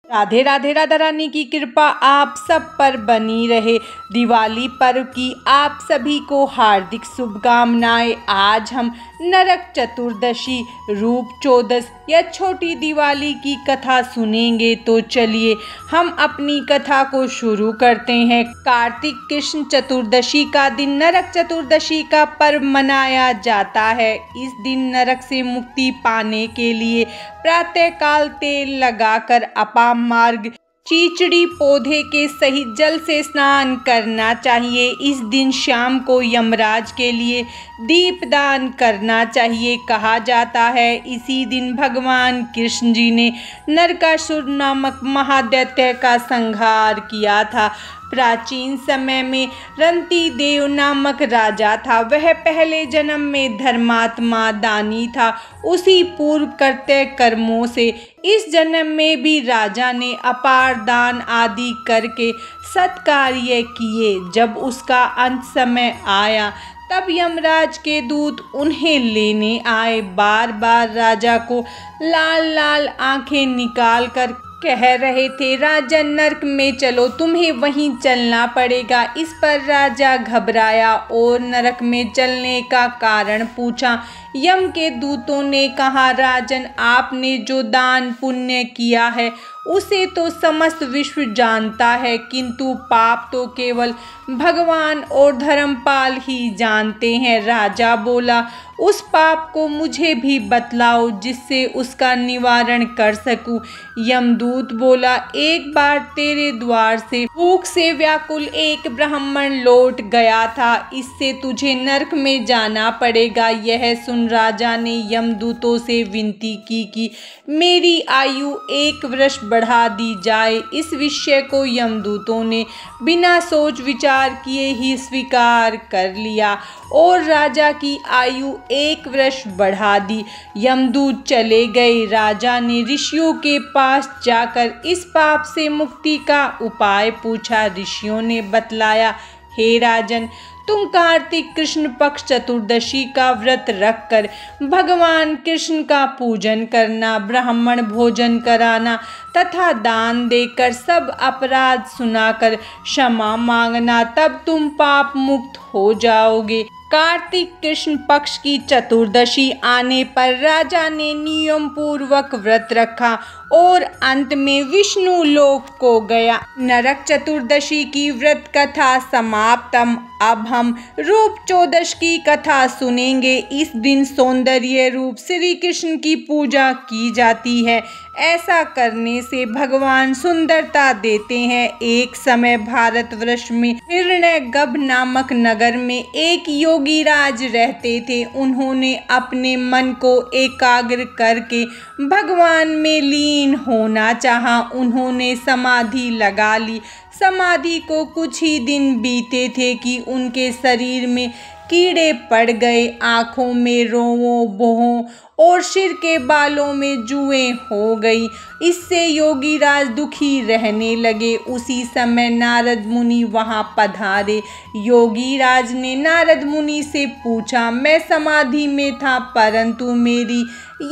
राधे राधे। राधा रानी की कृपा आप सब पर बनी रहे। दिवाली पर्व की आप सभी को हार्दिक शुभकामनाएं। आज हम नरक चतुर्दशी, रूप चौदस या छोटी दिवाली की कथा सुनेंगे। तो चलिए हम अपनी कथा को शुरू करते हैं। कार्तिक कृष्ण चतुर्दशी का दिन नरक चतुर्दशी का पर्व मनाया जाता है। इस दिन नरक से मुक्ति पाने के लिए प्रातःकाल तेल लगाकर अपाम मार्ग चीचड़ी पौधे के सहित जल से स्नान करना चाहिए। इस दिन शाम को यमराज के लिए दीपदान करना चाहिए। कहा जाता है इसी दिन भगवान कृष्ण जी ने नरकासुर नामक महादैत्य का संहार किया था। प्राचीन समय में रंती देव नामक राजा था। वह पहले जन्म में धर्मात्मा दानी था। उसी पूर्व करते कर्मों से इस जन्म में भी राजा ने अपार दान आदि करके सत्कार्य किए। जब उसका अंत समय आया तब यमराज के दूत उन्हें लेने आए। बार बार राजा को लाल लाल आंखें निकाल कर कह रहे थे, राजा नरक में चलो, तुम्हें वहीं चलना पड़ेगा। इस पर राजा घबराया और नरक में चलने का कारण पूछा। यम के दूतों ने कहा, राजन आपने जो दान पुण्य किया है उसे तो समस्त विश्व जानता है, किंतु पाप तो केवल भगवान और धर्मपाल ही जानते हैं। राजा बोला, उस पाप को मुझे भी बतलाओ जिससे उसका निवारण कर सकूं। यमदूत बोला, एक बार तेरे द्वार से भूख से व्याकुल एक ब्राह्मण लौट गया था, इससे तुझे नरक में जाना पड़ेगा। यह सुन राजा ने यमदूतों से विनती की कि मेरी आयु 1 वर्ष बढ़ा दी जाए। इस विषय को यमदूतों ने बिना सोच विचार किए ही स्वीकार कर लिया और राजा की आयु 1 वर्ष बढ़ा दी। यमदूत चले गए। राजा ने ऋषियों के पास जाकर इस पाप से मुक्ति का उपाय पूछा। ऋषियों ने बतलाया, हे राजन, तुम कार्तिक कृष्ण पक्ष चतुर्दशी का व्रत रखकर भगवान कृष्ण का पूजन करना, ब्राह्मण भोजन कराना तथा दान देकर सब अपराध सुनाकर क्षमा मांगना, तब तुम पाप मुक्त हो जाओगे। कार्तिक कृष्ण पक्ष की चतुर्दशी आने पर राजा ने नियम पूर्वक व्रत रखा और अंत में विष्णु लोक को गया। नरक चतुर्दशी की व्रत कथा समाप्तम। अब हम रूप चौदश की कथा सुनेंगे। इस दिन सौंदर्य रूप श्री कृष्ण की पूजा की जाती है। ऐसा करने से भगवान सुंदरता देते हैं। एक समय भारतवर्ष में हिरण्यगर्भ नामक नगर में एक योगी राज रहते थे। उन्होंने अपने मन को एकाग्र करके भगवान में लीन होना चाहा। उन्होंने समाधि लगा ली। समाधि को कुछ ही दिन बीते थे कि उनके शरीर में कीड़े पड़ गए। आँखों में रोंवों बोहों और सिर के बालों में जुएं हो गई। इससे योगी राज दुखी रहने लगे। उसी समय नारद मुनि वहां पधारे। योगी राज ने नारद मुनि से पूछा, मैं समाधि में था परंतु मेरी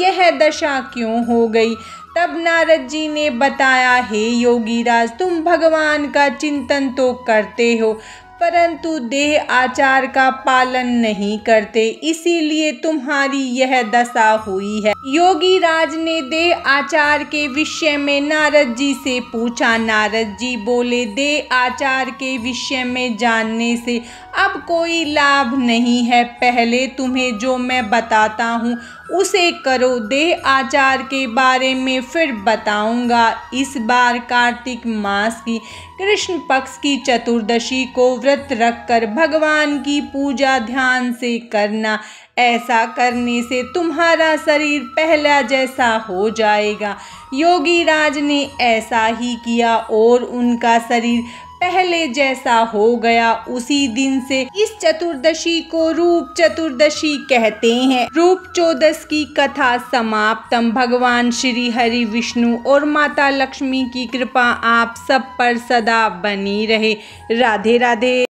यह दशा क्यों हो गई? तब नारद जी ने बताया, हे योगी राज, तुम भगवान का चिंतन तो करते हो परंतु देह आचार का पालन नहीं करते, इसीलिए तुम्हारी यह दशा हुई है। योगी राज ने देह आचार के विषय में नारद जी से पूछा। नारद जी बोले, देह आचार के विषय में जानने से अब कोई लाभ नहीं है। पहले तुम्हें जो मैं बताता हूँ उसे करो, देह आचार के बारे में फिर बताऊंगा। इस बार कार्तिक मास की कृष्ण पक्ष की चतुर्दशी को व्रत रखकर भगवान की पूजा ध्यान से करना। ऐसा करने से तुम्हारा शरीर पहला जैसा हो जाएगा। योगी राज ने ऐसा ही किया और उनका शरीर पहले जैसा हो गया। उसी दिन से इस चतुर्दशी को रूप चतुर्दशी कहते हैं। रूप चौदस की कथा समाप्तम। भगवान श्री हरि विष्णु और माता लक्ष्मी की कृपा आप सब पर सदा बनी रहे। राधे राधे।